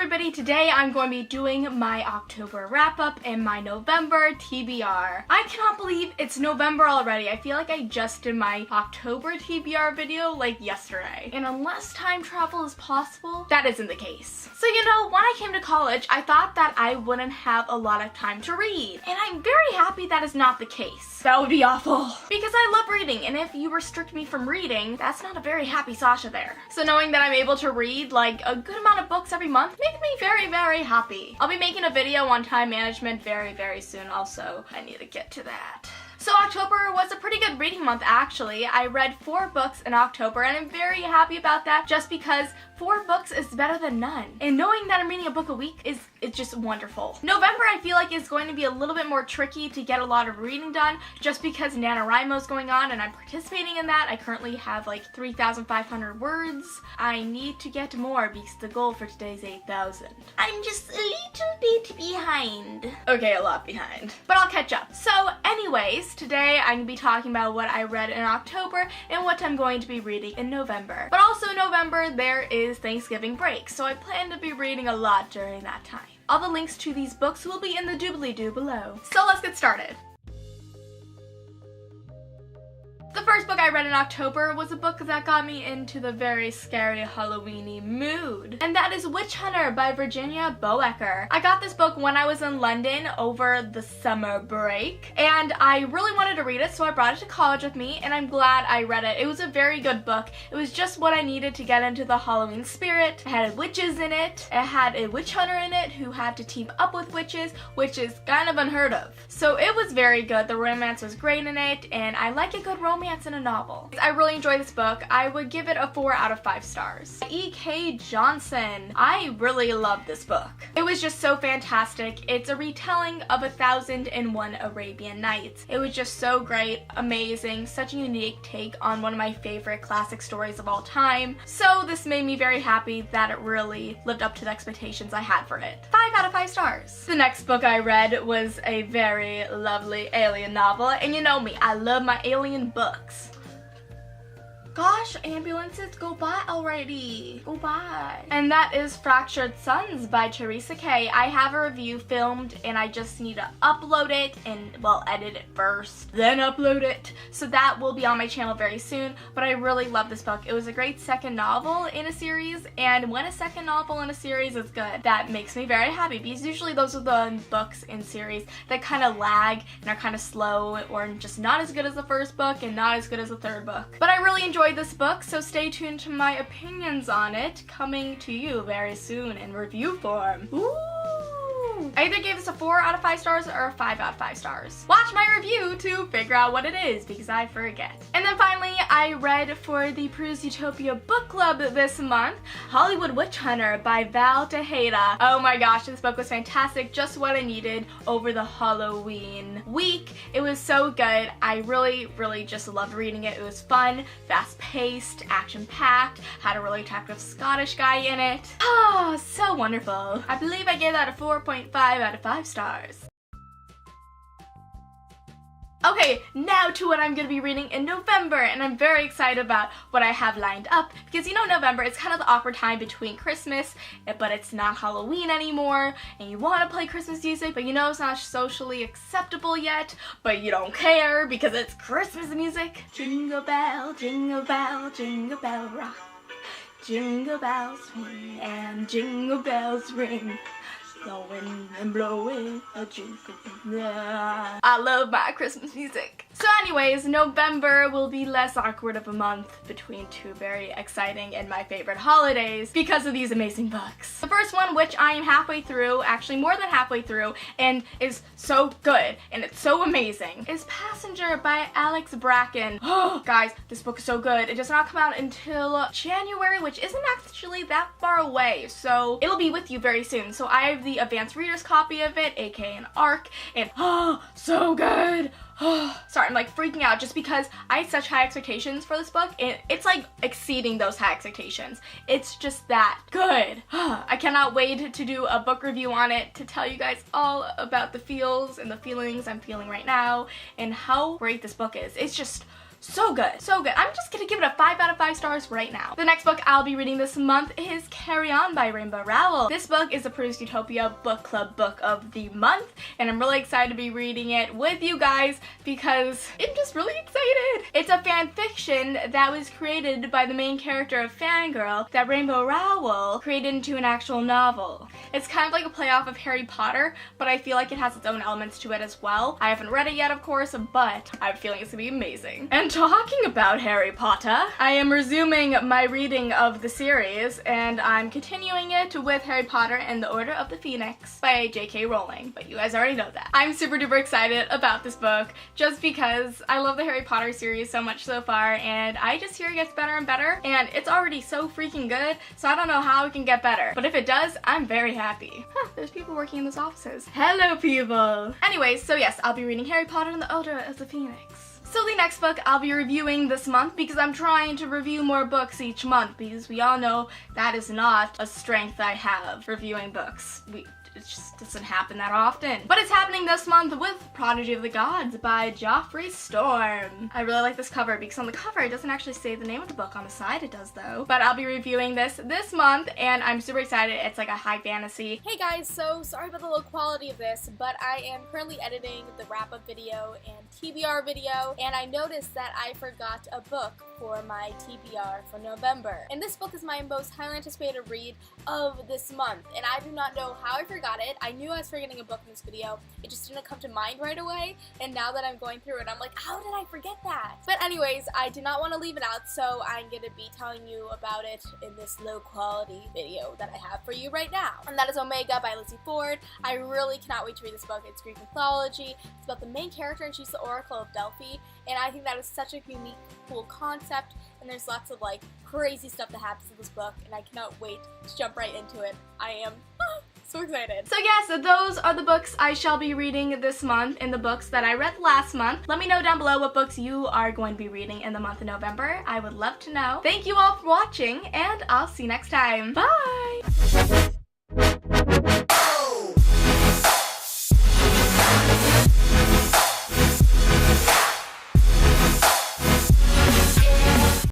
everybody, today I'm going to be doing my October wrap-up and my November TBR. I cannot believe it's November already. I feel like I just did my October TBR video like yesterday. And unless time travel is possible, that isn't the case. So you know, when I came to college, I thought that I wouldn't have a lot of time to read. And I'm very happy that is not the case. That would be awful. Because I love reading, and if you restrict me from reading, that's not a very happy Sasha there. So knowing that I'm able to read like a good amount of books every month makes me very, very happy. I'll be making a video on time management very, very soon also. I need to get to that. So October was a pretty good reading month actually. I read 4 books in October and I'm very happy about that just because 4 books is better than none. And knowing that I'm reading a book a week is just wonderful. November I feel like is going to be a little bit more tricky to get a lot of reading done just because NaNoWriMo is going on and I'm participating in that. I currently have like 3,500 words. I need to get more because the goal for today is 8,000. I'm just a little bit behind. Okay, a lot behind. But I'll catch up. So anyways, today I'm going to be talking about what I read in October and what I'm going to be reading in November. But also in November there is Thanksgiving break, so I plan to be reading a lot during that time. All the links to these books will be in the doobly-doo below. So let's get started. The first book I read in October was a book that got me into the very scary Halloween-y mood. And that is Witch Hunter by Virginia Boecker. I got this book when I was in London over the summer break. And I really wanted to read it, so I brought it to college with me, and I'm glad I read it. It was a very good book. It was just what I needed to get into the Halloween spirit. It had witches in it. It had a witch hunter in it who had to team up with witches, which is kind of unheard of. So it was very good. The romance was great in it, and I like a good romance in a novel. I really enjoyed this book. I would give it a 4 out of 5 stars. E.K. Johnson. I really love this book. It was just so fantastic. It's a retelling of 1001 Arabian Nights. It was just so great, amazing, such a unique take on one of my favorite classic stories of all time. So this made me very happy that it really lived up to the expectations I had for it. 5 out of 5 stars. The next book I read was a very lovely alien novel, and you know me, I love my alien books. Gosh, ambulances, go by already. Go by. And that is Fractured Suns by Teresa K. I have a review filmed and I just need to upload it and, well, edit it first, then upload it. So that will be on my channel very soon, but I really love this book. It was a great second novel in a series, and when a second novel in a series is good, that makes me very happy because usually those are the books in series that kind of lag and are kind of slow or just not as good as the first book and not as good as the third book. But I really enjoyed this book, so stay tuned to my opinions on it coming to you very soon in review form. Ooh. I either gave this a 4 out of 5 stars or a 5 out of 5 stars. Watch my review to figure out what it is because I forget. And then finally, I read for the Utopia book club this month, Hollywood Witch Hunter by Val Tejeda. Oh my gosh, this book was fantastic, just what I needed over the Halloween week. It was so good. I really, really just loved reading it. It was fun, fast-paced, action-packed, had a really attractive Scottish guy in it. Oh, so wonderful. I believe I gave that a 4.5 out of 5 stars. Okay, now to what I'm going to be reading in November, and I'm very excited about what I have lined up because you know November is kind of the awkward time between Christmas, but it's not Halloween anymore, and you want to play Christmas music, but you know it's not socially acceptable yet, but you don't care because it's Christmas music. Jingle bell, jingle bell, jingle bell rock. Jingle bells swing and jingle bells ring. Blowing and blowing a jingle bell. I love my Christmas music. So anyways, November will be less awkward of a month between 2 very exciting and my favorite holidays because of these amazing books. The first one, which I am halfway through, actually more than halfway through, and is so good and it's so amazing, is Passenger by Alex Bracken. Oh, guys, this book is so good. It does not come out until January, which isn't actually that far away, so it'll be with you very soon. So I have the advanced reader's copy of it, aka an ARK, and oh, so good. Sorry, I'm like freaking out just because I had such high expectations for this book, and it's like exceeding those high expectations. It's just that good. I cannot wait to do a book review on it to tell you guys all about the feels and the feelings I'm feeling right now and how great this book is. It's just So good, so good. I'm just gonna give it a 5 out of 5 stars right now. The next book I'll be reading this month is Carry On by Rainbow Rowell. This book is the Utopia book club book of the month, and I'm really excited to be reading it with you guys because I'm just really excited. It's a fan fiction that was created by the main character of Fangirl that Rainbow Rowell created into an actual novel. It's kind of like a playoff of Harry Potter, but I feel like it has its own elements to it as well. I haven't read it yet, of course, but I have a feeling it's gonna be amazing. And talking about Harry Potter, I am resuming my reading of the series, and I'm continuing it with Harry Potter and the Order of the Phoenix by J.K. Rowling, but you guys already know that. I'm super duper excited about this book just because I love the Harry Potter series so much so far, and I just hear it gets better and better, and it's already so freaking good, so I don't know how it can get better. But if it does, I'm very happy. Huh, there's people working in those offices. Hello, people! Anyways, so yes, I'll be reading Harry Potter and the Order of the Phoenix. So the next book I'll be reviewing this month, because I'm trying to review more books each month, because we all know that is not a strength I have, reviewing books. It just doesn't happen that often. But it's happening this month with Prodigy of the Gods by Geoffrey Storm. I really like this cover because on the cover it doesn't actually say the name of the book. On the side it does though. But I'll be reviewing this month and I'm super excited. It's like a high fantasy. Hey guys, so sorry about the low quality of this, but I am currently editing the wrap-up video and TBR video, and I noticed that I forgot a book for my TBR for November. And this book is my most highly anticipated read of this month, and I do not know how I forgot it. I knew I was forgetting a book in this video. It just didn't come to mind right away, and now that I'm going through it, I'm like, how did I forget that? But anyways, I did not want to leave it out, so I'm gonna be telling you about it in this low quality video that I have for you right now. And that is Omega by Lizzie Ford. I really cannot wait to read this book. It's Greek mythology. It's about the main character, and she's the Oracle of Delphi, and I think that is such a unique, cool concept, and there's lots of like crazy stuff that happens in this book, and I cannot wait to jump right into it. I am so excited. So yeah, so those are the books I shall be reading this month and the books that I read last month. Let me know down below what books you are going to be reading in the month of November. I would love to know. Thank you all for watching, and I'll see you next time. Bye!